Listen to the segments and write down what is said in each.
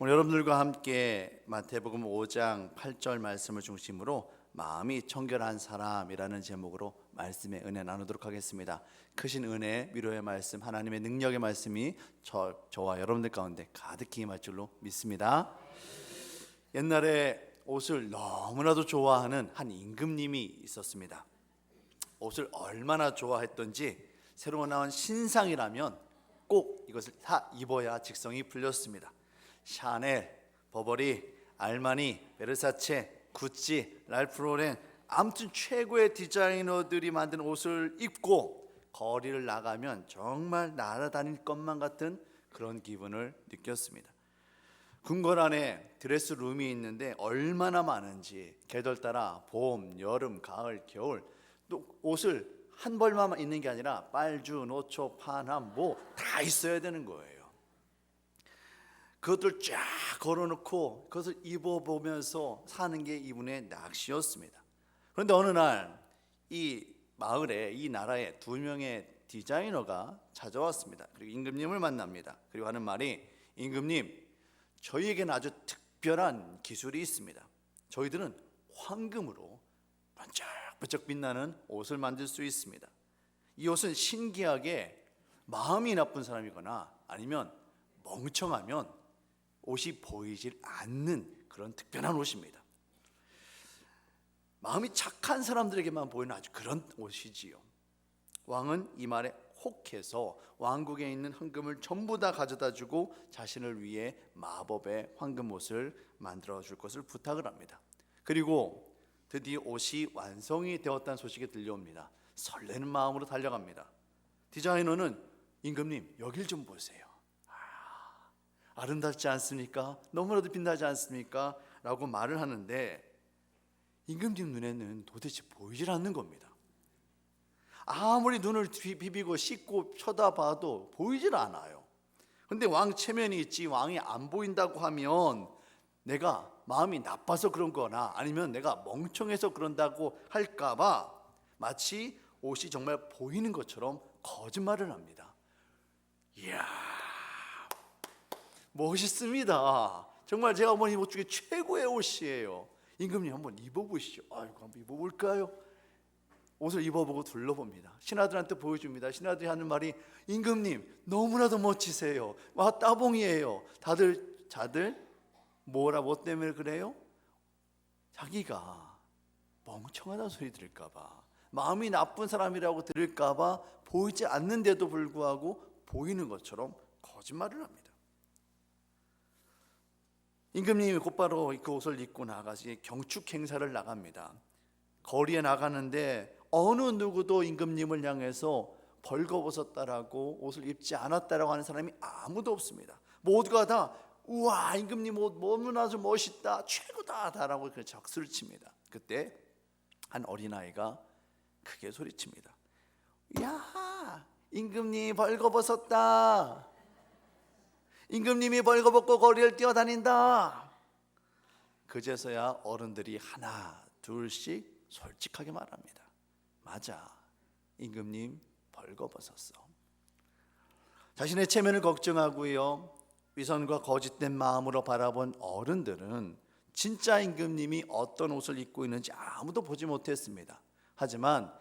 오늘 여러분들과 함께 마태복음 5장 8절 말씀을 중심으로 마음이 청결한 사람이라는 제목으로 말씀의 은혜 나누도록 하겠습니다. 크신 은혜, 위로의 말씀, 하나님의 능력의 말씀이 저와 여러분들 가운데 가득히 임할 줄로 믿습니다. 옛날에 옷을 너무나도 좋아하는 한 임금님이 있었습니다. 옷을 얼마나 좋아했던지 새로 나온 신상이라면 꼭 이것을 다 입어야 직성이 풀렸습니다. 샤넬, 버버리, 알마니, 베르사체, 구찌, 랄프 로렌, 아무튼 최고의 디자이너들이 만든 옷을 입고 거리를 나가면 정말 날아다닐 것만 같은 그런 기분을 느꼈습니다. 궁궐 안에 드레스룸이 있는데 얼마나 많은지 계절 따라 봄, 여름, 가을, 겨울 또 옷을 한 벌만 있는 게 아니라 빨주, 노초, 파남 뭐 다 있어야 되는 거예요. 그것들 쫙 걸어놓고 그것을 입어보면서 사는 게 이분의 낚시였습니다. 그런데 어느 날 이 마을에, 이 나라에 두 명의 디자이너가 찾아왔습니다. 그리고 임금님을 만납니다. 그리고 하는 말이, 임금님, 저희에게는 아주 특별한 기술이 있습니다. 저희들은 황금으로 반짝반짝 빛나는 옷을 만들 수 있습니다. 이 옷은 신기하게 마음이 나쁜 사람이거나 아니면 멍청하면 옷이 보이질 않는 그런 특별한 옷입니다. 마음이 착한 사람들에게만 보이는 아주 그런 옷이지요. 왕은 이 말에 혹해서 왕국에 있는 황금을 전부 다 가져다 주고 자신을 위해 마법의 황금 옷을 만들어 줄 것을 부탁을 합니다. 그리고 드디어 옷이 완성이 되었다는 소식이 들려옵니다. 설레는 마음으로 달려갑니다. 디자이너는, 임금님, 여길 좀 보세요. 아름답지 않습니까? 너무나도 빛나지 않습니까? 라고 말을 하는데 임금님 눈에는 도대체 보이질 않는 겁니다. 아무리 눈을 비비고 씻고 쳐다봐도 보이질 않아요. 근데 왕 체면이 있지, 왕이 안 보인다고 하면 내가 마음이 나빠서 그런 거나 아니면 내가 멍청해서 그런다고 할까봐 마치 옷이 정말 보이는 것처럼 거짓말을 합니다. 이야, 멋있습니다. 정말 제가 한번 입은 옷 중에 최고의 옷이에요. 임금님 한번 입어보시죠. 아이고, 한번 입어볼까요? 옷을 입어보고 둘러봅니다. 신하들한테 보여줍니다. 신하들이 하는 말이, 임금님 너무나도 멋지세요. 와, 따봉이에요. 자들 뭐라, 뭐 때문에 그래요? 자기가 멍청하다는 소리 들을까봐, 마음이 나쁜 사람이라고 들을까봐 보이지 않는데도 불구하고 보이는 것처럼 거짓말을 합니다. 임금님이 곧바로 그 옷을 입고 나가시 경축 행사를 나갑니다. 거리에 나가는데 어느 누구도 임금님을 향해서 벌거벗었다라고 옷을 입지 않았다라고 하는 사람이 아무도 없습니다. 모두가 다 우와, 임금님 옷 너무나도 멋있다, 최고다라고 박수를 칩니다. 그때 한 어린아이가 크게 소리칩니다. 야, 임금님 벌거벗었다. 임금님이 벌거벗고 거리를 뛰어다닌다. 그제서야 어른들이 하나 둘씩 솔직하게 말합니다. 맞아, 임금님 벌거벗었어. 자신의 체면을 걱정하고요, 위선과 거짓된 마음으로 바라본 어른들은 진짜 임금님이 어떤 옷을 입고 있는지 아무도 보지 못했습니다. 하지만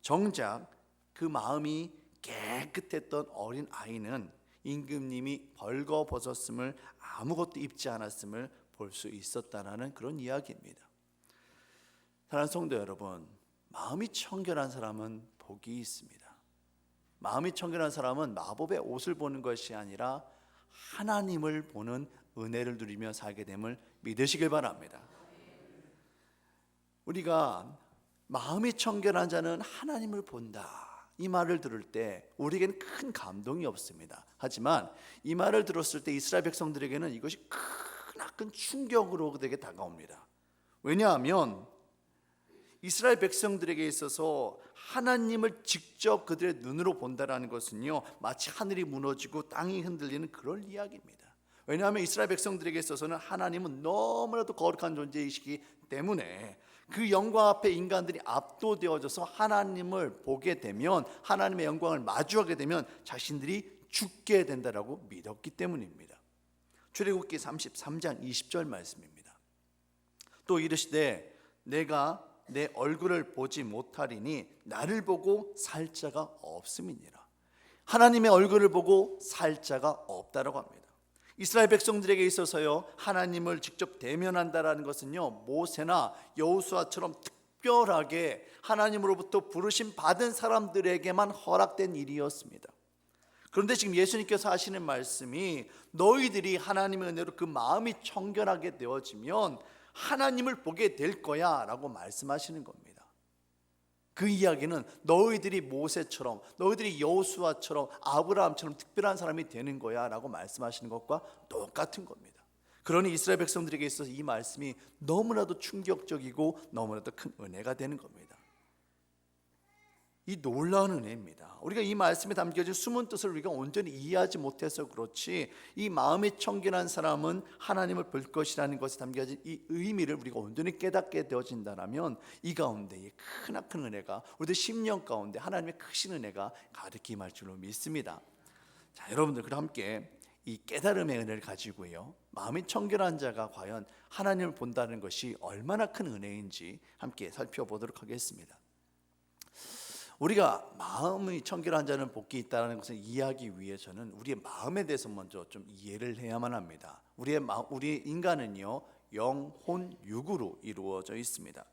정작 그 마음이 깨끗했던 어린 아이는 임금님이 벌거벗었음을, 아무것도 입지 않았음을 볼 수 있었다는 그런 이야기입니다. 사랑하는 성도 여러분, 마음이 청결한 사람은 복이 있습니다. 마음이 청결한 사람은 마법의 옷을 보는 것이 아니라 하나님을 보는 은혜를 누리며 살게 됨을 믿으시길 바랍니다. 우리가 마음이 청결한 자는 하나님을 본다, 이 말을 들을 때 우리에게는 큰 감동이 없습니다. 하지만 이 말을 들었을 때 이스라엘 백성들에게는 이것이 크나큰 충격으로 그들에게 다가옵니다. 왜냐하면 이스라엘 백성들에게 있어서 하나님을 직접 그들의 눈으로 본다라는 것은요, 마치 하늘이 무너지고 땅이 흔들리는 그런 이야기입니다. 왜냐하면 이스라엘 백성들에게 있어서는 하나님은 너무나도 거룩한 존재이시기 때문에 그 영광 앞에 인간들이 압도되어져서 하나님을 보게 되면, 하나님의 영광을 마주하게 되면 자신들이 죽게 된다라고 믿었기 때문입니다. 출애굽기 33장 20절 말씀입니다. 또 이르시되 내가 내 얼굴을 보지 못하리니 나를 보고 살 자가 없음이니라. 하나님의 얼굴을 보고 살 자가 없다라고 합니다. 이스라엘 백성들에게 있어서요, 하나님을 직접 대면한다라는 것은요, 모세나 여호수아처럼 특별하게 하나님으로부터 부르심 받은 사람들에게만 허락된 일이었습니다. 그런데 지금 예수님께서 하시는 말씀이 너희들이 하나님의 은혜로 그 마음이 청결하게 되어지면 하나님을 보게 될 거야 라고 말씀하시는 겁니다. 그 이야기는 너희들이 모세처럼, 너희들이 여호수아처럼, 아브라함처럼 특별한 사람이 되는 거야 라고 말씀하시는 것과 똑같은 겁니다. 그러니 이스라엘 백성들에게 있어서 이 말씀이 너무나도 충격적이고 너무나도 큰 은혜가 되는 겁니다. 이 놀라운 은혜입니다. 우리가 이 말씀에 담겨진 숨은 뜻을 우리가 온전히 이해하지 못해서 그렇지, 이 마음이 청결한 사람은 하나님을 볼 것이라는 것에 담겨진 이 의미를 우리가 온전히 깨닫게 되어진다면 이 가운데에 크나큰 은혜가, 우리들 심령 가운데 하나님의 크신 은혜가 가득히 임할 줄로 믿습니다. 자, 여러분들 그럼 함께 이 깨달음의 은혜를 가지고요, 마음이 청결한 자가 과연 하나님을 본다는 것이 얼마나 큰 은혜인지 함께 살펴보도록 하겠습니다. 우리가 마음이 청결한 자는 복이 있다는 것을 이해하기 위해서는 우리의 마음에 대해서 먼저 좀 이해를 해야만 합니다. 우리 인간은요, 영혼 육으로 이루어져 있습니다.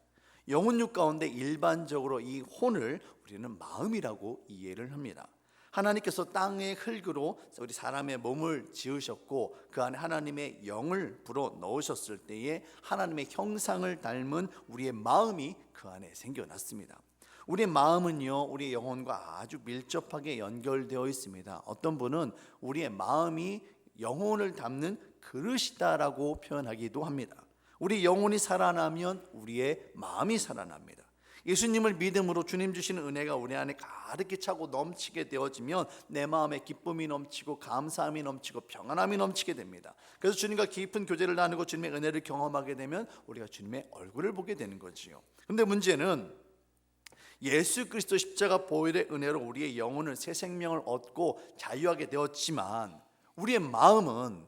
영혼 육 가운데 일반적으로 이 혼을 우리는 마음이라고 이해를 합니다. 하나님께서 땅의 흙으로 우리 사람의 몸을 지으셨고 그 안에 하나님의 영을 불어 넣으셨을 때에 하나님의 형상을 닮은 우리의 마음이 그 안에 생겨났습니다. 우리의 마음은요, 우리의 영혼과 아주 밀접하게 연결되어 있습니다. 어떤 분은 우리의 마음이 영혼을 담는 그릇이다라고 표현하기도 합니다. 우리 영혼이 살아나면 우리의 마음이 살아납니다. 예수님을 믿음으로 주님 주시는 은혜가 우리 안에 가득히 차고 넘치게 되어지면 내 마음에 기쁨이 넘치고 감사함이 넘치고 평안함이 넘치게 됩니다. 그래서 주님과 깊은 교제를 나누고 주님의 은혜를 경험하게 되면 우리가 주님의 얼굴을 보게 되는 거지요. 그런데 문제는 예수 그리스도 십자가 보혈의 은혜로 우리의 영혼을 새 생명을 얻고 자유하게 되었지만 우리의 마음은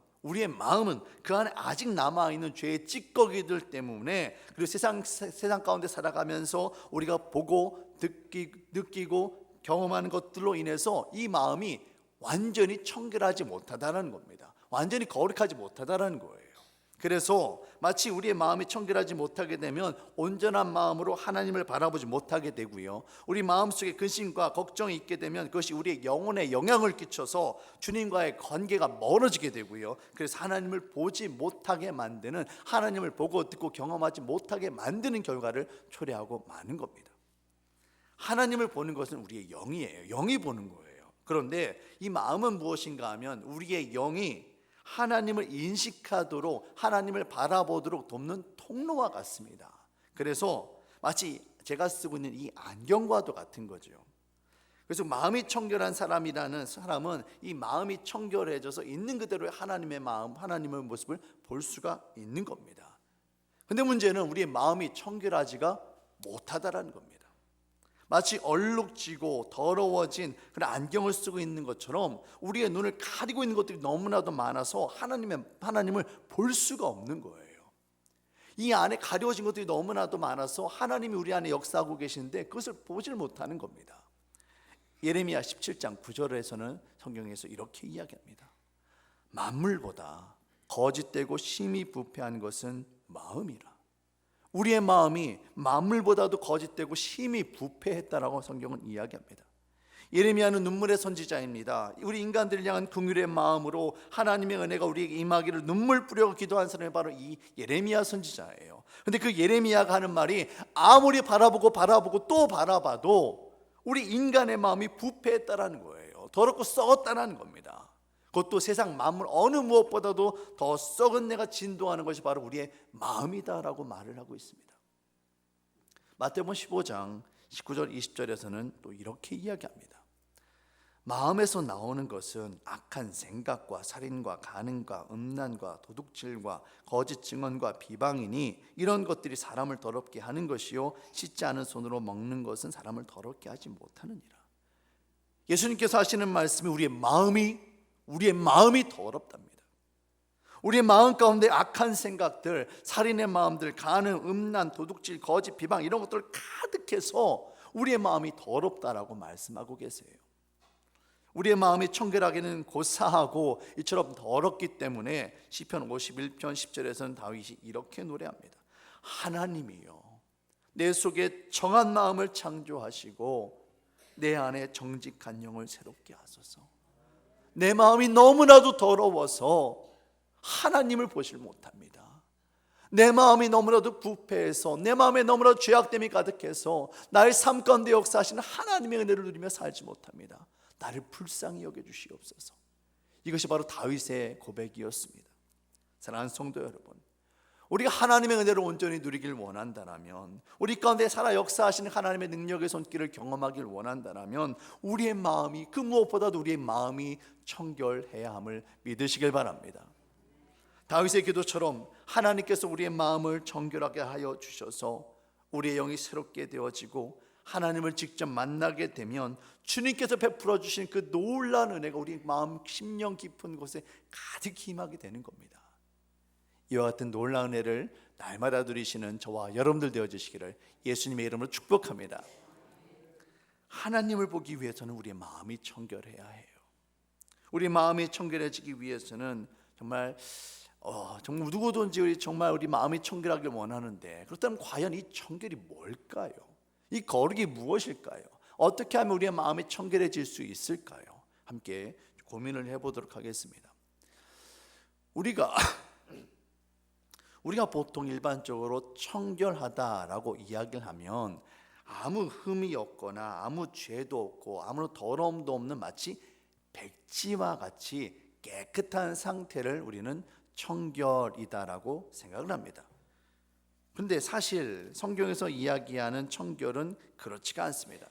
그 안에 아직 남아있는 죄의 찌꺼기들 때문에, 그리고 세상 가운데 살아가면서 우리가 보고 느끼고 경험하는 것들로 인해서 이 마음이 완전히 청결하지 못하다는 겁니다. 완전히 거룩하지 못하다는 거예요. 그래서 마치 우리의 마음이 청결하지 못하게 되면 온전한 마음으로 하나님을 바라보지 못하게 되고요, 우리 마음속에 근심과 걱정이 있게 되면 그것이 우리의 영혼에 영향을 끼쳐서 주님과의 관계가 멀어지게 되고요, 그래서 하나님을 보지 못하게 만드는, 하나님을 보고 듣고 경험하지 못하게 만드는 결과를 초래하고 마는 겁니다. 하나님을 보는 것은 우리의 영이에요. 영이 보는 거예요. 그런데 이 마음은 무엇인가 하면 우리의 영이 하나님을 인식하도록, 하나님을 바라보도록 돕는 통로와 같습니다. 그래서 마치 제가 쓰고 있는 이 안경과도 같은 거죠. 그래서 마음이 청결한 사람이라는 사람은 이 마음이 청결해져서 있는 그대로의 하나님의 마음, 하나님의 모습을 볼 수가 있는 겁니다. 그런데 문제는 우리의 마음이 청결하지가 못하다라는 겁니다. 마치 얼룩지고 더러워진 그런 안경을 쓰고 있는 것처럼 우리의 눈을 가리고 있는 것들이 너무나도 많아서 하나님을 볼 수가 없는 거예요. 이 안에 가려진 것들이 너무나도 많아서 하나님이 우리 안에 역사하고 계시는데 그것을 보질 못하는 겁니다. 예레미야 17장 9절에서는 성경에서 이렇게 이야기합니다. 만물보다 거짓되고 심히 부패한 것은 마음이라. 우리의 마음이 만물보다도 거짓되고 심히 부패했다라고 성경은 이야기합니다. 예레미야는 눈물의 선지자입니다. 우리 인간들을 향한 긍휼의 마음으로 하나님의 은혜가 우리에게 임하기를 눈물 뿌려 기도한 사람이 바로 이 예레미야 선지자예요. 그런데 그 예레미야가 하는 말이 아무리 바라보고 또 바라봐도 우리 인간의 마음이 부패했다라는 거예요. 더럽고 썩었다는 겁니다. 그것도 세상 만물 어느 무엇보다도 더 썩은 내가 진동하는 것이 바로 우리의 마음이다라고 말을 하고 있습니다. 마태복음 15장 19절 20절에서는 또 이렇게 이야기합니다. 마음에서 나오는 것은 악한 생각과 살인과 간음과 음란과 도둑질과 거짓 증언과 비방이니 이런 것들이 사람을 더럽게 하는 것이요 씻지 않은 손으로 먹는 것은 사람을 더럽게 하지 못하느니라. 예수님께서 하시는 말씀이 우리의 마음이 더럽답니다. 우리의 마음 가운데 악한 생각들, 살인의 마음들, 간음, 음란, 도둑질, 거짓, 비방 이런 것들 가득해서 우리의 마음이 더럽다라고 말씀하고 계세요. 우리의 마음이 청결하기는 고사하고 이처럼 더럽기 때문에 시편 51편 10절에서는 다윗이 이렇게 노래합니다. 하나님이여, 내 속에 정한 마음을 창조하시고 내 안에 정직한 영을 새롭게 하소서. 내 마음이 너무나도 더러워서 하나님을 보질 못합니다. 내 마음이 너무나도 부패해서, 내 마음에 너무나도 죄악됨이 가득해서 나의 삶 가운데 역사하시는 하나님의 은혜를 누리며 살지 못합니다. 나를 불쌍히 여겨주시옵소서. 이것이 바로 다윗의 고백이었습니다. 사랑하는 성도 여러분, 우리가 하나님의 은혜를 온전히 누리길 원한다면, 우리 가운데 살아 역사하시는 하나님의 능력의 손길을 경험하길 원한다면 우리의 마음이, 그 무엇보다도 우리의 마음이 청결해야 함을 믿으시길 바랍니다. 다윗의 기도처럼 하나님께서 우리의 마음을 청결하게 하여 주셔서 우리의 영이 새롭게 되어지고 하나님을 직접 만나게 되면 주님께서 베풀어 주신 그 놀라운 은혜가 우리 마음 심령 깊은 곳에 가득 임하게 되는 겁니다. 이와 같은 놀라운 은혜를 날마다 누리시는 저와 여러분들 되어주시기를 예수님의 이름으로 축복합니다. 하나님을 보기 위해서는 우리의 마음이 청결해야 해요. 우리 마음이 청결해지기 위해서는 정말 누구든지 정말 우리 마음이 청결하길 원하는데, 그렇다면 과연 이 청결이 뭘까요? 이 거룩이 무엇일까요? 어떻게 하면 우리의 마음이 청결해질 수 있을까요? 함께 고민을 해보도록 하겠습니다. 우리가 보통 일반적으로 청결하다라고 이야기를 하면 아무 흠이 없거나 아무 죄도 없고 아무 더러움도 없는 마치 백지와 같이 깨끗한 상태를 우리는 청결이다라고 생각을 합니다. 그런데 사실 성경에서 이야기하는 청결은 그렇지가 않습니다.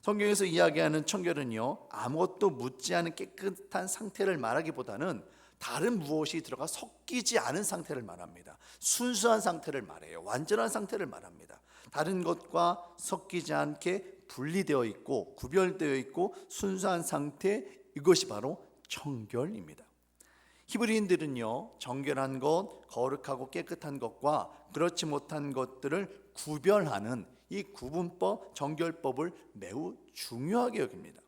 성경에서 이야기하는 청결은요, 아무것도 묻지 않은 깨끗한 상태를 말하기보다는 다른 무엇이 들어가 섞이지 않은 상태를 말합니다. 순수한 상태를 말해요. 완전한 상태를 말합니다. 다른 것과 섞이지 않게 분리되어 있고 구별되어 있고 순수한 상태, 이것이 바로 청결입니다. 히브리인들은요, 정결한 것, 거룩하고 깨끗한 것과 그렇지 못한 것들을 구별하는 이 구분법, 정결법을 매우 중요하게 여깁니다.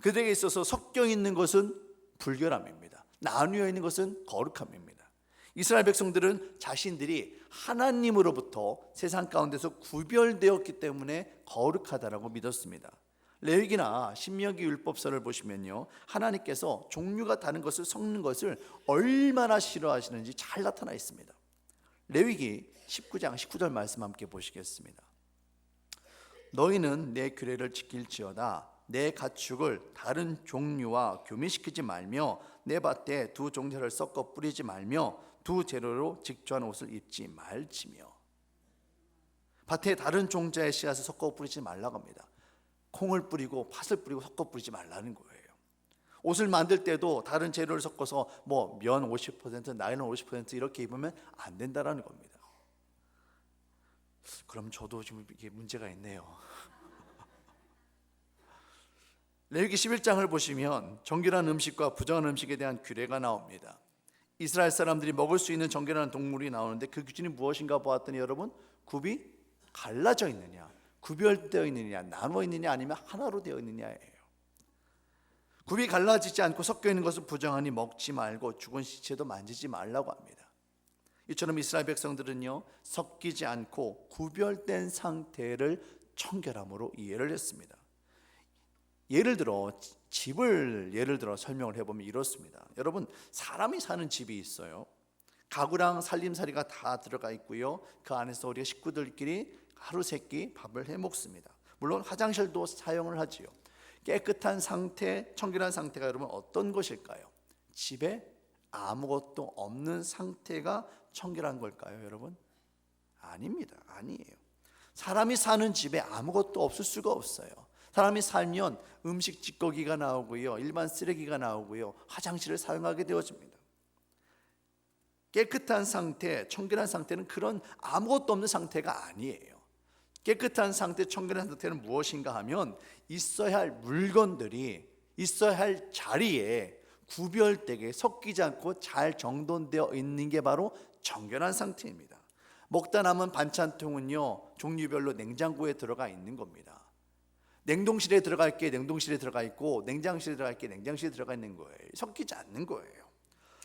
그들에게 있어서 섞여 있는 것은 불결함입니다. 나뉘어 있는 것은 거룩함입니다. 이스라엘 백성들은 자신들이 하나님으로부터 세상 가운데서 구별되었기 때문에 거룩하다라고 믿었습니다. 레위기나 신명기 율법서를 보시면요, 하나님께서 종류가 다른 것을 섞는 것을 얼마나 싫어하시는지 잘 나타나 있습니다. 레위기 19장 19절 말씀 함께 보시겠습니다. 너희는 내 규례를 지킬지어다. 내 가축을 다른 종류와 교미시키지 말며 내 밭에 두 종자를 섞어 뿌리지 말며 두 재료로 직조한 옷을 입지 말지며. 밭에 다른 종자의 씨앗을 섞어 뿌리지 말라고 합니다. 콩을 뿌리고 팥을 뿌리고 섞어 뿌리지 말라는 거예요. 옷을 만들 때도 다른 재료를 섞어서 면 50%, 나일론 50% 이렇게 입으면 안 된다라는 겁니다. 그럼 저도 지금 이게 문제가 있네요. 레위기 11장을 보시면 정결한 음식과 부정한 음식에 대한 규례가 나옵니다. 이스라엘 사람들이 먹을 수 있는 정결한 동물이 나오는데 그 기준이 무엇인가 보았더니 여러분, 굽이 갈라져 있느냐, 구별되어 있느냐, 나눠 있느냐, 아니면 하나로 되어 있느냐예요. 굽이 갈라지지 않고 섞여 있는 것을 부정하니 먹지 말고 죽은 시체도 만지지 말라고 합니다. 이처럼 이스라엘 백성들은요, 섞이지 않고 구별된 상태를 청결함으로 이해를 했습니다. 예를 들어 설명을 해보면 이렇습니다. 여러분, 사람이 사는 집이 있어요. 가구랑 살림살이가 다 들어가 있고요, 그 안에서 우리가 식구들끼리 하루 세끼 밥을 해 먹습니다. 물론 화장실도 사용을 하지요. 깨끗한 상태, 청결한 상태가 여러분 어떤 것일까요? 집에 아무것도 없는 상태가 청결한 걸까요, 여러분? 아닙니다. 아니에요. 사람이 사는 집에 아무것도 없을 수가 없어요. 사람이 살면 음식 찌꺼기가 나오고요, 일반 쓰레기가 나오고요, 화장실을 사용하게 되어집니다. 깨끗한 상태, 청결한 상태는 그런 아무것도 없는 상태가 아니에요. 깨끗한 상태, 청결한 상태는 무엇인가 하면 있어야 할 물건들이 있어야 할 자리에 구별되게 섞이지 않고 잘 정돈되어 있는 게 바로 정결한 상태입니다. 먹다 남은 반찬통은요, 종류별로 냉장고에 들어가 있는 겁니다. 냉동실에 들어갈 게 냉동실에 들어가 있고, 냉장실에 들어갈 게 냉장실에 들어가 있는 거예요. 섞이지 않는 거예요.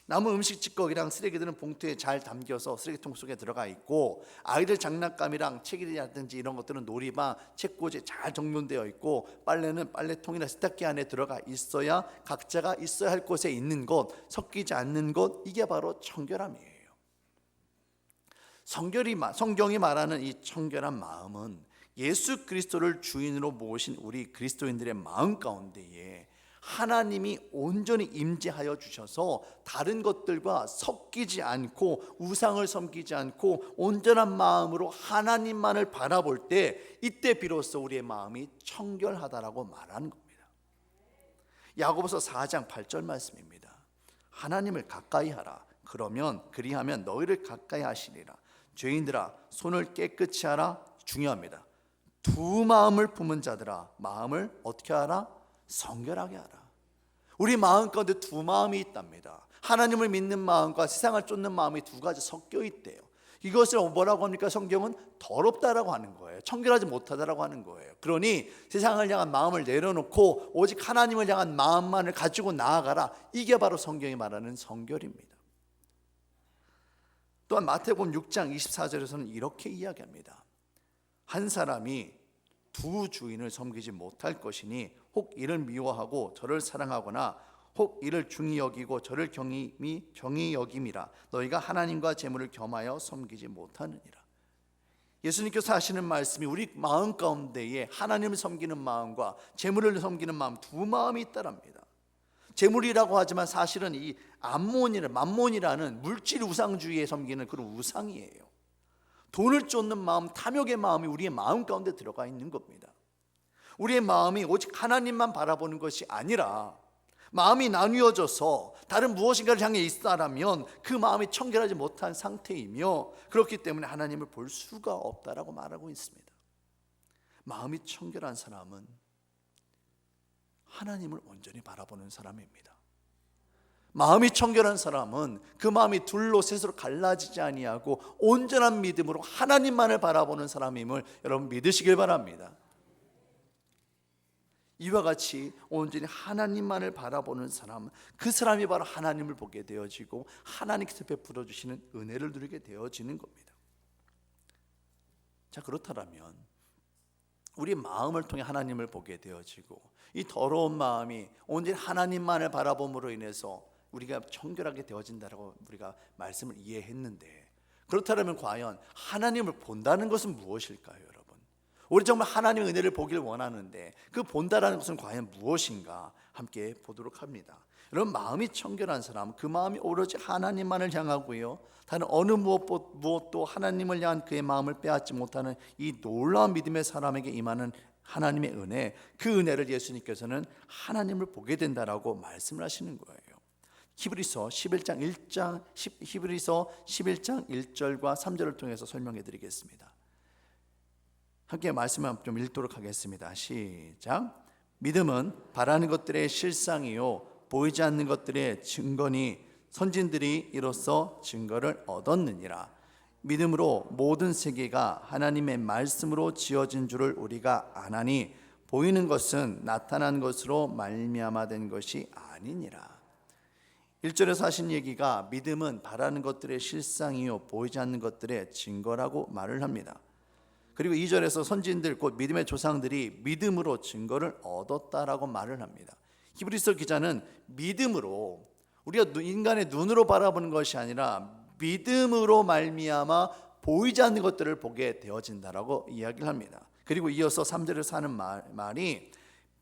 남은 음식 찌꺼기랑 쓰레기들은 봉투에 잘 담겨서 쓰레기통 속에 들어가 있고, 아이들 장난감이랑 책이라든지 이런 것들은 놀이방, 책꽂이에 잘 정돈되어 있고, 빨래는 빨래통이나 세탁기 안에 들어가 있어야 각자가 있어야 할 곳에 있는 것, 섞이지 않는 것, 이게 바로 청결함이에요. 성경이 말하는 이 청결한 마음은 예수 그리스도를 주인으로 모신 우리 그리스도인들의 마음 가운데에 하나님이 온전히 임재하여 주셔서 다른 것들과 섞이지 않고 우상을 섬기지 않고 온전한 마음으로 하나님만을 바라볼 때, 이때 비로소 우리의 마음이 청결하다라고 말하는 겁니다. 야고보서 4장 8절 말씀입니다. 하나님을 가까이 하라. 그리하면 너희를 가까이 하시리라. 죄인들아, 손을 깨끗이 하라. 중요합니다. 두 마음을 품은 자들아, 마음을 어떻게 하라? 성결하게 하라. 우리 마음 가운데 두 마음이 있답니다. 하나님을 믿는 마음과 세상을 쫓는 마음이 두 가지 섞여 있대요. 이것을 뭐라고 합니까? 성경은 더럽다라고 하는 거예요. 청결하지 못하다라고 하는 거예요. 그러니 세상을 향한 마음을 내려놓고 오직 하나님을 향한 마음만을 가지고 나아가라. 이게 바로 성경이 말하는 성결입니다. 또한 마태복음 6장 24절에서는 이렇게 이야기합니다. 한 사람이 두 주인을 섬기지 못할 것이니 혹 이를 미워하고 저를 사랑하거나 혹 이를 중히 여기고 저를 경히 여김이라. 너희가 하나님과 재물을 겸하여 섬기지 못하느니라. 예수님께서 하시는 말씀이 우리 마음 가운데에 하나님을 섬기는 마음과 재물을 섬기는 마음, 두 마음이 있다랍니다. 재물이라고 하지만 사실은 이 만몬이라는 물질 우상주의에 섬기는 그런 우상이에요. 돈을 쫓는 마음, 탐욕의 마음이 우리의 마음 가운데 들어가 있는 겁니다. 우리의 마음이 오직 하나님만 바라보는 것이 아니라 마음이 나뉘어져서 다른 무엇인가를 향해 있다라면 그 마음이 청결하지 못한 상태이며, 그렇기 때문에 하나님을 볼 수가 없다라고 말하고 있습니다. 마음이 청결한 사람은 하나님을 온전히 바라보는 사람입니다. 마음이 청결한 사람은 그 마음이 둘로 셋으로 갈라지지 아니하고 온전한 믿음으로 하나님만을 바라보는 사람임을 여러분 믿으시길 바랍니다. 이와 같이 온전히 하나님만을 바라보는 사람, 그 사람이 바로 하나님을 보게 되어지고 하나님께서 베풀어 주시는 은혜를 누리게 되어지는 겁니다. 자, 그렇다면 우리 마음을 통해 하나님을 보게 되어지고 이 더러운 마음이 온전히 하나님만을 바라봄으로 인해서 우리가 청결하게 되어진다라고 우리가 말씀을 이해했는데, 그렇다면 과연 하나님을 본다는 것은 무엇일까요, 여러분? 우리 정말 하나님의 은혜를 보길 원하는데 그 본다라는 것은 과연 무엇인가 함께 보도록 합니다. 여러분, 마음이 청결한 사람, 그 마음이 오로지 하나님만을 향하고요, 다른 어느 무엇도 하나님을 향한 그의 마음을 빼앗지 못하는 이 놀라운 믿음의 사람에게 임하는 하나님의 은혜, 그 은혜를 예수님께서는 하나님을 보게 된다라고 말씀을 하시는 거예요. 히브리서 11장 1절과 3절을 통해서 설명해 드리겠습니다. 함께 말씀을 좀 읽도록 하겠습니다. 시작. 믿음은 바라는 것들의 실상이요 보이지 않는 것들의 증거니 선진들이 이로써 증거를 얻었느니라. 믿음으로 모든 세계가 하나님의 말씀으로 지어진 줄을 우리가 아나니 보이는 것은 나타난 것으로 말미암아 된 것이 아니니라. 1절에서 하신 얘기가 믿음은 바라는 것들의 실상이요 보이지 않는 것들의 증거라고 말을 합니다. 그리고 2절에서 선진들 곧 믿음의 조상들이 믿음으로 증거를 얻었다라고 말을 합니다. 히브리서 기자는 믿음으로, 우리가 인간의 눈으로 바라보는 것이 아니라 믿음으로 말미암아 보이지 않는 것들을 보게 되어진다라고 이야기를 합니다. 그리고 이어서 3절에서 하는 말이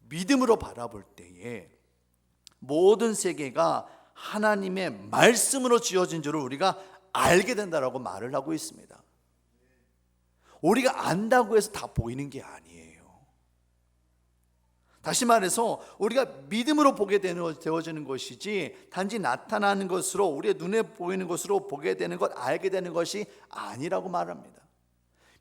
믿음으로 바라볼 때에 모든 세계가 하나님의 말씀으로 지어진 줄을 우리가 알게 된다라고 말을 하고 있습니다. 우리가 안다고 해서 다 보이는 게 아니에요. 다시 말해서 우리가 믿음으로 보게 되어지는 것이지 단지 나타나는 것으로, 우리의 눈에 보이는 것으로 보게 되는 것, 알게 되는 것이 아니라고 말합니다.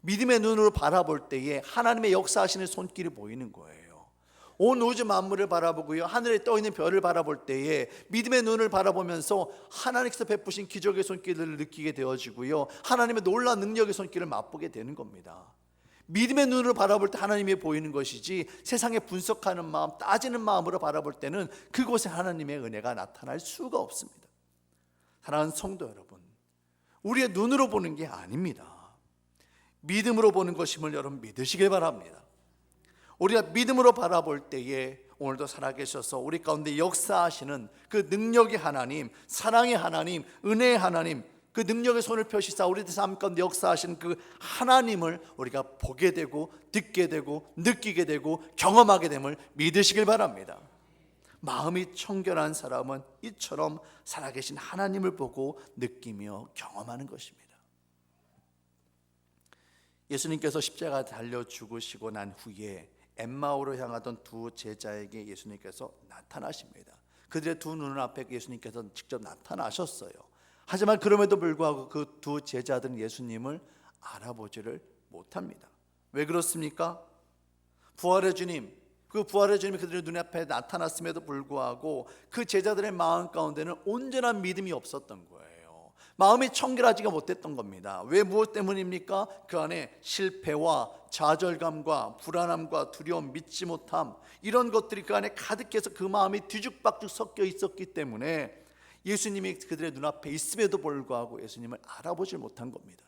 믿음의 눈으로 바라볼 때에 하나님의 역사하시는 손길이 보이는 거예요. 온 우주 만물을 바라보고요, 하늘에 떠 있는 별을 바라볼 때에 믿음의 눈을 바라보면서 하나님께서 베푸신 기적의 손길을 느끼게 되어지고요, 하나님의 놀라운 능력의 손길을 맛보게 되는 겁니다. 믿음의 눈으로 바라볼 때 하나님이 보이는 것이지, 세상에 분석하는 마음, 따지는 마음으로 바라볼 때는 그곳에 하나님의 은혜가 나타날 수가 없습니다. 사랑하는 성도 여러분, 우리의 눈으로 보는 게 아닙니다. 믿음으로 보는 것임을 여러분 믿으시길 바랍니다. 우리가 믿음으로 바라볼 때에 오늘도 살아계셔서 우리 가운데 역사하시는 그 능력의 하나님, 사랑의 하나님, 은혜의 하나님, 그 능력의 손을 펴시사 우리 삶 가운데 역사하시는 그 하나님을 우리가 보게 되고 듣게 되고 느끼게 되고 경험하게 됨을 믿으시길 바랍니다. 마음이 청결한 사람은 이처럼 살아계신 하나님을 보고 느끼며 경험하는 것입니다. 예수님께서 십자가 달려 죽으시고 난 후에 엠마오로 향하던 두 제자에게 예수님께서 나타나십니다. 그들의 두 눈앞에 예수님께서 직접 나타나셨어요. 하지만 그럼에도 불구하고 그 두 제자들은 예수님을 알아보지를 못합니다. 왜 그렇습니까? 부활의 주님, 그 부활의 주님이 그들의 눈앞에 나타났음에도 불구하고 그 제자들의 마음 가운데는 온전한 믿음이 없었던 거예요. 마음이 청결하지가 못했던 겁니다. 왜, 무엇 때문입니까? 그 안에 실패와 좌절감과 불안함과 두려움, 믿지 못함, 이런 것들이 그 안에 가득해서 그 마음이 뒤죽박죽 섞여 있었기 때문에 예수님이 그들의 눈앞에 있음에도 불구하고 예수님을 알아보지 못한 겁니다.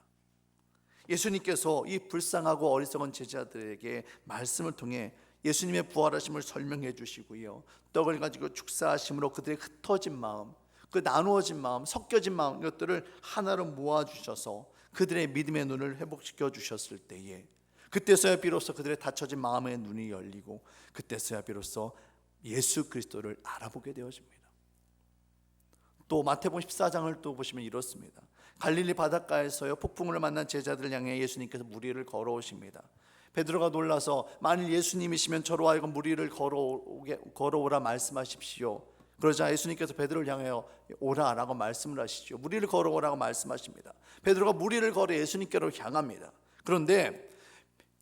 예수님께서 이 불쌍하고 어리석은 제자들에게 말씀을 통해 예수님의 부활하심을 설명해 주시고요, 떡을 가지고 축사하심으로 그들의 흩어진 마음, 그 나누어진 마음, 섞여진 마음, 이것들을 하나로 모아주셔서 그들의 믿음의 눈을 회복시켜 주셨을 때에, 그때서야 비로소 그들의 닫혀진 마음의 눈이 열리고 그때서야 비로소 예수 그리스도를 알아보게 되어집니다. 또 마태복음 14장을 또 보시면 이렇습니다. 갈릴리 바닷가에서요, 폭풍을 만난 제자들을 향해 예수님께서 무리를 걸어오십니다. 베드로가 놀라서 만일 예수님이시면 저로 하여금 무리를 걸어오라 말씀하십시오. 그러자 예수님께서 베드로를 향하여 오라라고 말씀을 하시죠. 무리를 걸어오라고 말씀하십니다. 베드로가 무리를 걸어 예수님께로 향합니다. 그런데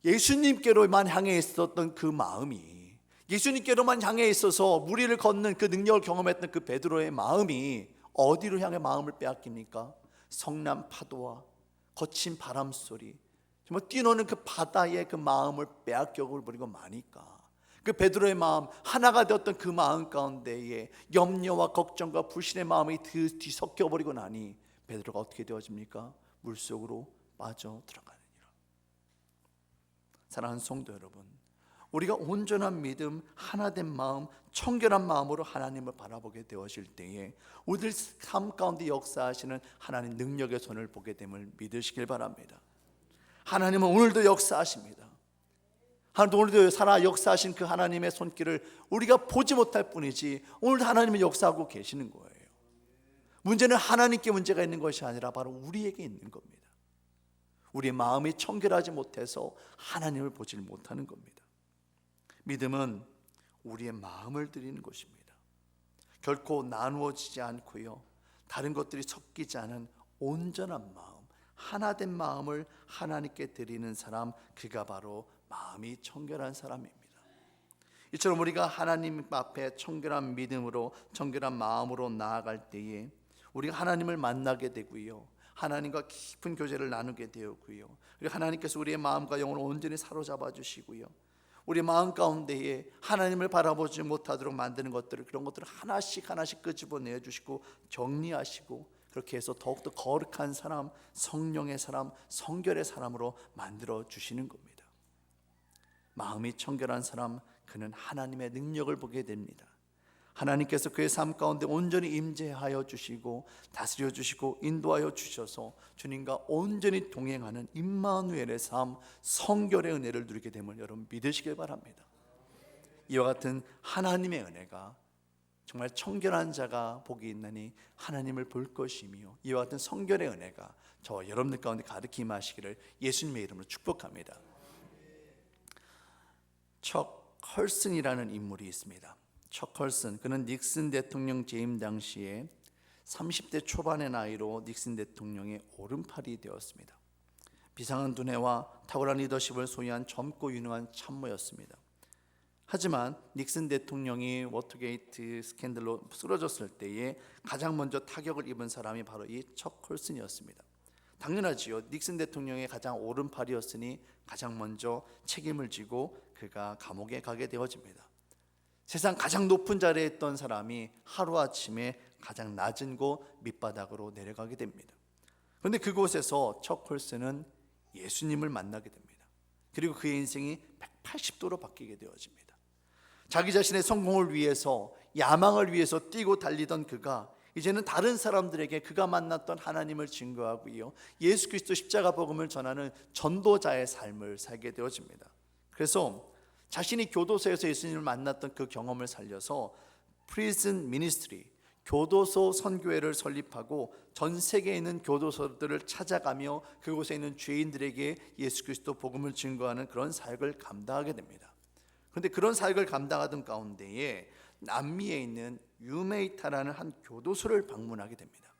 예수님께로만 향해 있었던 그 마음이, 예수님께로만 향해 있어서 무리를 걷는 그 능력을 경험했던 그 베드로의 마음이 어디로 향해 마음을 빼앗깁니까? 성난 파도와 거친 바람 소리, 정말 뛰노는 그 바다의 그 마음을 빼앗겨 버리고 마니까 그 베드로의 마음, 하나가 되었던 그 마음 가운데에 염려와 걱정과 불신의 마음이 뒤섞여 버리고 나니 베드로가 어떻게 되어집니까? 물속으로 빠져 들어가느니라. 사랑하는 성도 여러분, 우리가 온전한 믿음, 하나된 마음, 청결한 마음으로 하나님을 바라보게 되어질 때에 우리들 삶 가운데 역사하시는 하나님 능력의 손을 보게 됨을 믿으시길 바랍니다. 하나님은 오늘도 역사하십니다. 하나님도 오늘도 살아 역사하신 그 하나님의 손길을 우리가 보지 못할 뿐이지 오늘도 하나님은 역사하고 계시는 거예요. 문제는 하나님께 문제가 있는 것이 아니라 바로 우리에게 있는 겁니다. 우리의 마음이 청결하지 못해서 하나님을 보지 못하는 겁니다. 믿음은 우리의 마음을 드리는 것입니다. 결코 나누어지지 않고요, 다른 것들이 섞이지 않은 온전한 마음, 하나된 마음을 하나님께 드리는 사람, 그가 바로 마음이 청결한 사람입니다. 이처럼 우리가 하나님 앞에 청결한 믿음으로, 청결한 마음으로 나아갈 때에 우리가 하나님을 만나게 되고요, 하나님과 깊은 교제를 나누게 되었고요, 그리고 하나님께서 우리의 마음과 영혼을 온전히 사로잡아 주시고요, 우리 마음 가운데에 하나님을 바라보지 못하도록 만드는 것들을, 그런 것들을 하나씩 하나씩 끄집어내 주시고 정리하시고, 그렇게 해서 더욱더 거룩한 사람, 성령의 사람, 성결의 사람으로 만들어 주시는 겁니다. 마음이 청결한 사람, 그는 하나님의 능력을 보게 됩니다. 하나님께서 그의 삶 가운데 온전히 임재하여 주시고 다스려 주시고 인도하여 주셔서 주님과 온전히 동행하는 임마누엘의 삶, 성결의 은혜를 누리게 됨을 여러분 믿으시길 바랍니다. 이와 같은 하나님의 은혜가 정말 청결한 자가 복이 있나니 하나님을 볼 것이며, 이와 같은 성결의 은혜가 저와 여러분들 가운데 가득히 임하시기를 예수님의 이름으로 축복합니다. 척 헐슨이라는 인물이 있습니다. 척 헐슨, 그는 닉슨 대통령 재임 당시에 30대 초반의 나이로 닉슨 대통령의 오른팔이 되었습니다. 비상한 두뇌와 탁월한 리더십을 소유한 젊고 유능한 참모였습니다. 하지만 닉슨 대통령이 워터게이트 스캔들로 쓰러졌을 때에 가장 먼저 타격을 입은 사람이 바로 이 척 콜슨이었습니다. 당연하지요. 닉슨 대통령의 가장 오른팔이었으니 가장 먼저 책임을 지고 그가 감옥에 가게 되어집니다. 세상 가장 높은 자리에 있던 사람이 하루아침에 가장 낮은 곳 밑바닥으로 내려가게 됩니다. 그런데 그곳에서 척 콜슨은 예수님을 만나게 됩니다. 그리고 그의 인생이 180도로 바뀌게 되어집니다. 자기 자신의 성공을 위해서, 야망을 위해서 뛰고 달리던 그가 이제는 다른 사람들에게 그가 만났던 하나님을 증거하고요, 예수 그리스도 십자가 복음을 전하는 전도자의 삶을 살게 되어집니다. 그래서 자신이 교도소에서 예수님을 만났던 그 경험을 살려서 프리즌 미니스트리, 교도소 선교회를 설립하고 전 세계에 있는 교도소들을 찾아가며 그곳에 있는 죄인들에게 예수 그리스도 복음을 증거하는 그런 사역을 감당하게 됩니다. 그런데 그런 사역을 감당하던 가운데에 남미에 있는 유메이타라는 한 교도소를 방문하게 됩니다.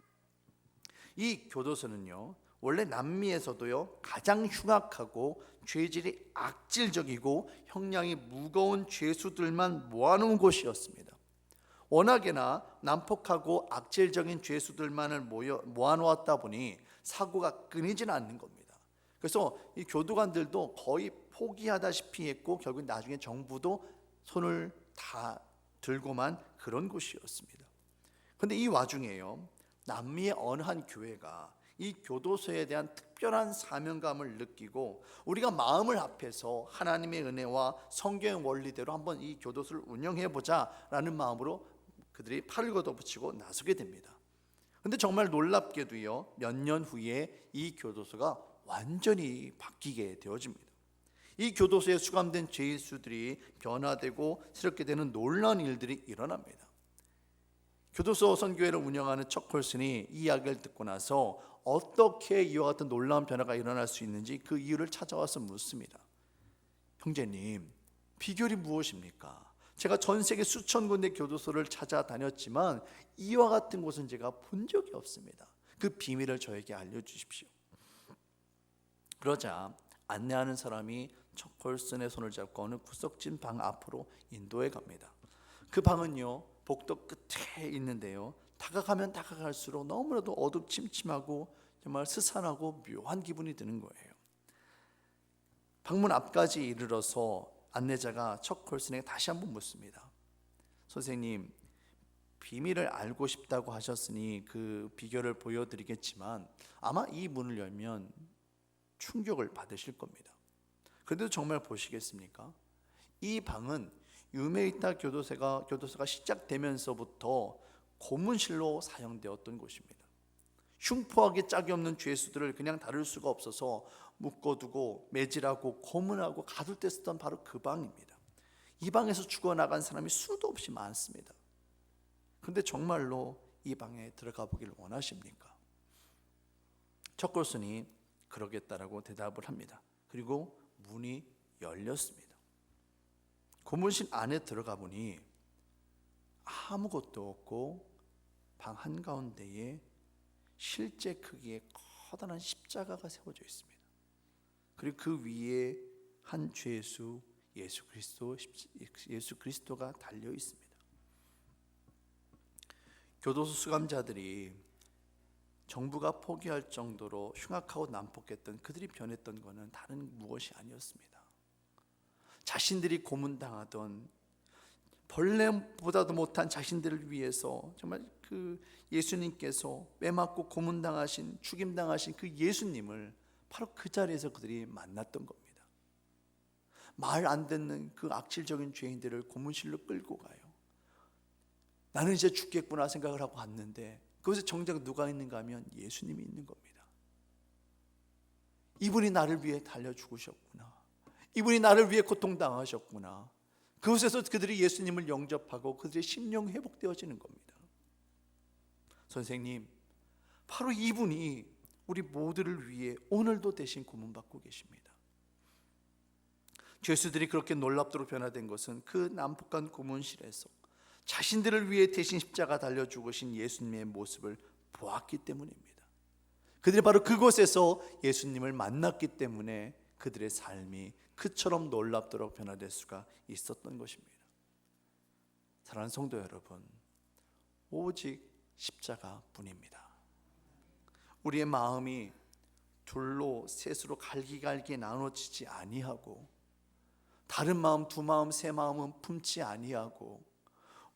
이 교도소는요, 원래 남미에서도요 가장 흉악하고 죄질이 악질적이고 형량이 무거운 죄수들만 모아놓은 곳이었습니다. 워낙에나 난폭하고 악질적인 죄수들만을 모아놓았다 보니 사고가 끊이질 않는 겁니다. 그래서 이 교도관들도 거의 포기하다시피 했고 결국 나중에 정부도 손을 다 들고만 그런 곳이었습니다. 그런데 이 와중에요, 남미의 어느 한 교회가 이 교도소에 대한 특별한 사명감을 느끼고 우리가 마음을 합해서 하나님의 은혜와 성경의 원리대로 한번 이 교도소를 운영해보자 라는 마음으로 그들이 팔을 걷어붙이고 나서게 됩니다. 그런데 정말 놀랍게도요, 몇 년 후에 이 교도소가 완전히 바뀌게 되어집니다. 이 교도소에 수감된 죄수들이 변화되고 새롭게 되는 놀라운 일들이 일어납니다. 교도소 선교회를 운영하는 척 콜슨이 이 이야기를 듣고 나서 어떻게 이와 같은 놀라운 변화가 일어날 수 있는지 그 이유를 찾아와서 묻습니다. 형제님, 비결이 무엇입니까? 제가 전 세계 수천 군데 교도소를 찾아다녔지만 이와 같은 곳은 제가 본 적이 없습니다. 그 비밀을 저에게 알려주십시오. 그러자 안내하는 사람이 척 콜슨의 손을 잡고 어느 구석진 방 앞으로 인도해 갑니다. 그 방은요, 복도 끝에 있는데요, 다가가면 다가갈수록 너무나도 어둡침침하고 정말 스산하고 묘한 기분이 드는 거예요. 방문 앞까지 이르러서 안내자가 척 콜슨에게 다시 한번 묻습니다. 선생님, 비밀을 알고 싶다고 하셨으니 그 비결을 보여드리겠지만 아마 이 문을 열면 충격을 받으실 겁니다. 그런데도 정말 보시겠습니까? 이 방은 유메이타 교도소가 시작되면서부터 고문실로 사용되었던 곳입니다. 흉포하게 짝이 없는 죄수들을 그냥 다룰 수가 없어서 묶어두고 매질하고 고문하고 가둘 때 쓰던 바로 그 방입니다. 이 방에서 죽어나간 사람이 수도 없이 많습니다. 그런데 정말로 이 방에 들어가 보길 원하십니까? 척 콜슨이 그러겠다라고 대답을 합니다. 그리고 문이 열렸습니다. 고문실 안에 들어가 보니 아무것도 없고 방 한가운데에 실제 크기의 커다란 십자가가 세워져 있습니다. 그리고 그 위에 한 죄수 예수 그리스도가 달려 있습니다. 교도소 수감자들이 정부가 포기할 정도로 흉악하고 난폭했던 그들이 변했던 것은 다른 무엇이 아니었습니다. 자신들이 고문당하던 벌레보다도 못한 자신들을 위해서 정말 그 예수님께서 매맞고 고문당하신, 죽임당하신 그 예수님을 바로 그 자리에서 그들이 만났던 겁니다. 말 안 듣는 그 악질적인 죄인들을 고문실로 끌고 가요. 나는 이제 죽겠구나 생각을 하고 왔는데 그곳에 정작 누가 있는가 하면 예수님이 있는 겁니다. 이분이 나를 위해 달려 죽으셨구나. 이분이 나를 위해 고통당하셨구나. 그곳에서 그들이 예수님을 영접하고 그들의 심령 회복되어지는 겁니다. 선생님, 바로 이분이 우리 모두를 위해 오늘도 대신 고문받고 계십니다. 죄수들이 그렇게 놀랍도록 변화된 것은 그 난폭한 고문실에서 자신들을 위해 대신 십자가 달려 죽으신 예수님의 모습을 보았기 때문입니다. 그들이 바로 그곳에서 예수님을 만났기 때문에 그들의 삶이 그처럼 놀랍도록 변화될 수가 있었던 것입니다. 사랑하는 성도 여러분, 오직 십자가뿐입니다. 우리의 마음이 둘로 셋으로 갈기갈기 나눠지지 아니하고, 다른 마음, 두 마음, 세 마음은 품지 아니하고,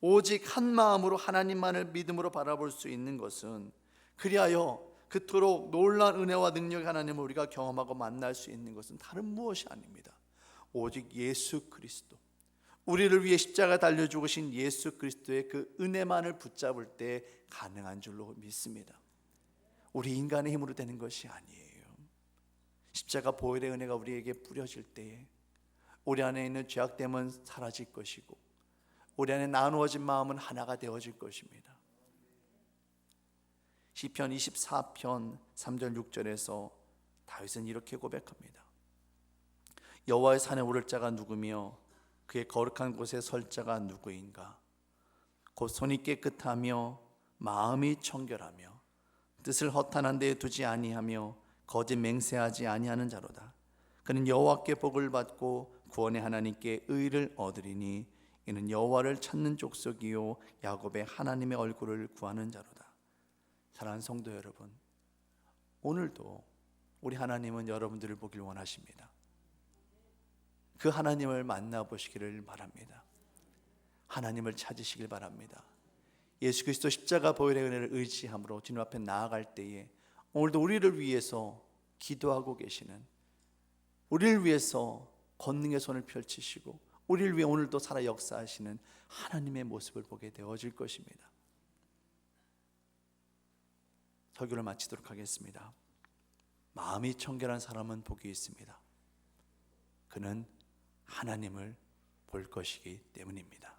오직 한 마음으로 하나님만을 믿음으로 바라볼 수 있는 것은, 그리하여 그토록 놀라운 은혜와 능력의 하나님을 우리가 경험하고 만날 수 있는 것은 다른 무엇이 아닙니다. 오직 예수 그리스도, 우리를 위해 십자가 달려 죽으신 예수 그리스도의 그 은혜만을 붙잡을 때 가능한 줄로 믿습니다. 우리 인간의 힘으로 되는 것이 아니에요. 십자가 보혈의 은혜가 우리에게 뿌려질 때에 우리 안에 있는 죄악됨은 사라질 것이고, 우리 안에 나누어진 마음은 하나가 되어질 것입니다. 시편 24편 3절 6절에서 다윗은 이렇게 고백합니다. 여호와의 산에 오를 자가 누구며 그의 거룩한 곳에 설 자가 누구인가? 곧 손이 깨끗하며 마음이 청결하며 뜻을 허탄한 데에 두지 아니하며 거짓 맹세하지 아니하는 자로다. 그는 여호와께 복을 받고 구원의 하나님께 의를 얻으리니 이는 여호와를 찾는 족속이요 야곱의 하나님의 얼굴을 구하는 자로다. 사랑하는 성도 여러분, 오늘도 우리 하나님은 여러분들을 보길 원하십니다. 그 하나님을 만나보시기를 바랍니다. 하나님을 찾으시길 바랍니다. 예수 그리스도 십자가 보혈의 은혜를 의지함으로 주님 앞에 나아갈 때에 오늘도 우리를 위해서 기도하고 계시는, 우리를 위해서 권능의 손을 펼치시고 우리를 위해 오늘도 살아 역사하시는 하나님의 모습을 보게 되어질 것입니다. 설교를 마치도록 하겠습니다. 마음이 청결한 사람은 복이 있습니다. 그는 하나님을 볼 것이기 때문입니다.